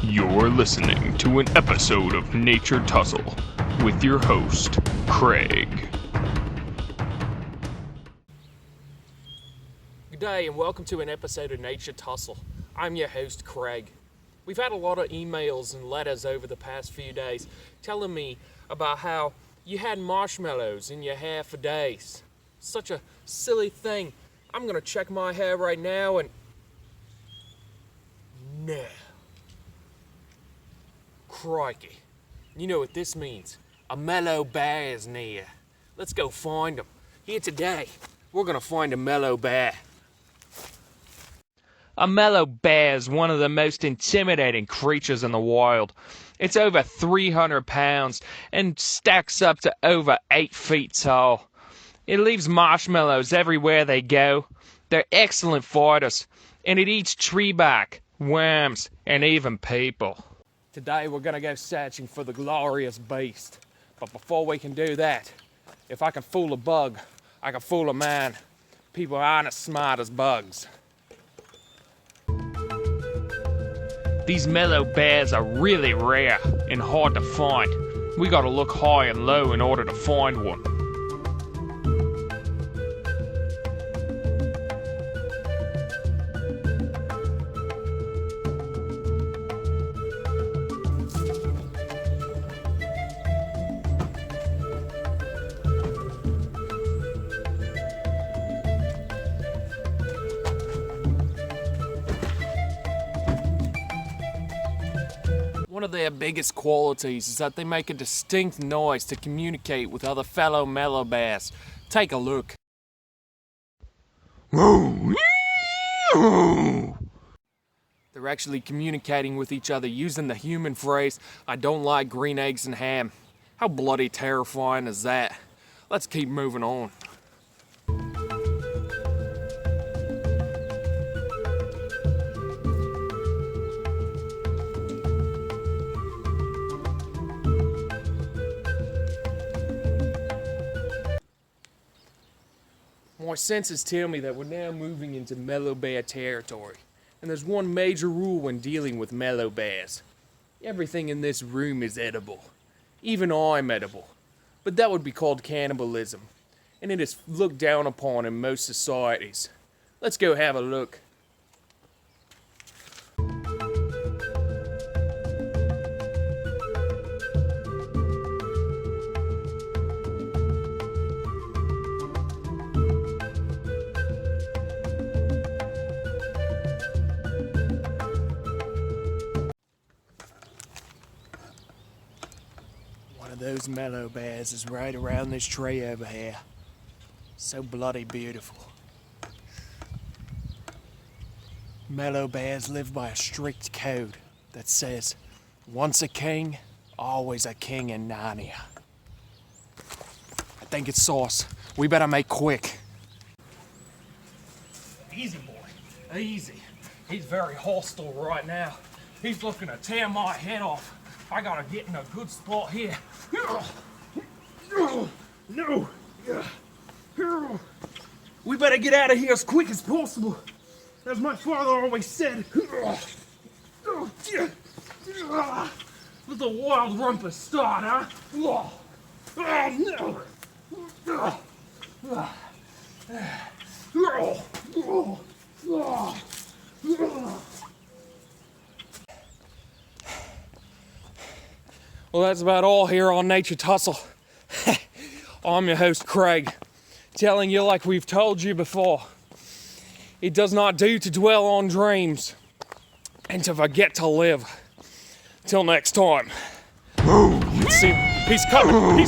You're listening to an episode of Nature Tussle with your host, Craig. Good day and welcome to an episode of Nature Tussle. I'm your host, Craig. We've had a lot of emails and letters over the past few days telling me about how you had marshmallows in your hair for days. Such a silly thing. I'm gonna check my hair right now and... No. Crikey. You know what this means. A mellow bear is near. Let's go find him. Here today, we're gonna find a mellow bear. A mellow bear is one of the most intimidating creatures in the wild. It's over 300 pounds and stacks up to over 8 feet tall. It leaves marshmallows everywhere they go. They're excellent fighters, and it eats tree bark, worms, and even people. Today we're gonna go searching for the glorious beast. But before we can do that, if I can fool a bug, I can fool a man. People aren't as smart as bugs. These mellow bears are really rare and hard to find. We gotta look high and low in order to find one. One of their biggest qualities is that they make a distinct noise to communicate with other fellow mellow bears. Take a look. They're actually communicating with each other using the human phrase, "I don't like green eggs and ham." How bloody terrifying is that? Let's keep moving on. My senses tell me that we're now moving into mellow bear territory, and there's one major rule when dealing with mellow bears. Everything in this room is edible. Even I'm edible. But that would be called cannibalism, and it is looked down upon in most societies. Let's go have a look. Those mellow bears is right around this tree over here. So bloody beautiful. Mellow bears live by a strict code that says, once a king, always a king in Narnia. I think it's sauce. We better make quick. Easy, boy. Easy. He's very hostile right now. He's looking to tear my head off. I gotta get in a good spot here. No! We better get out of here as quick as possible. As my father always said. Let the wild rumpus start, huh? Well, that's about all here on Nature Tussle. I'm your host, Craig, telling you like we've told you before. It does not do to dwell on dreams and to forget to live. Till next time. See, he's coming.